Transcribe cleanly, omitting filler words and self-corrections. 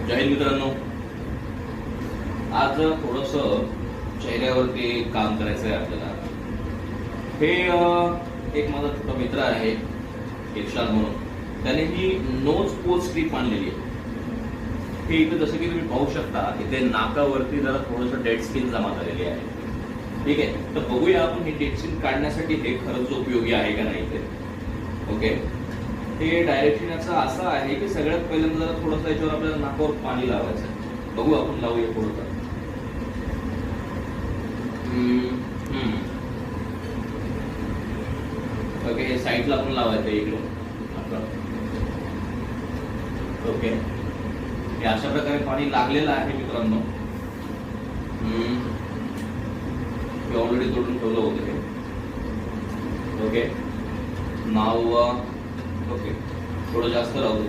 जय हिंद मित्रांनो. आज थोडस चेहऱ्यावरती काम करायचं आहे आपल्याला. हे एक माझा छोटा मित्र आहे इर्शाद म्हणून, त्याने ही नोज पोज स्ट्रीप आणलेली आहे. हे इथे जसं की तुम्ही पाहू शकता, इथे नाकावरती जरा थोडंसं डेड स्किन जमा झालेली आहे. ठीक आहे, तर बघूया आपण ही डेड स्किन काढण्यासाठी हे खरंच उपयोगी आहे का नाही ते. ओके, हे डायरेक्शन याचं असं आहे की सगळ्यात पहिल्यांदा जरा थोडंसं याच्यावर आपल्याला नाकावर पाणी लावायचं. बघू आपण, लावूया थोडंसं. ओके, हे साईडला पण लावायचं इकडून. ओके, हे अशा प्रकारे पाणी लागलेलं आहे मित्रांनो. हे ऑलरेडी तोडून ठेवलं होतं हे. ओके, नाव ओके, थोडं जास्त राहू दे.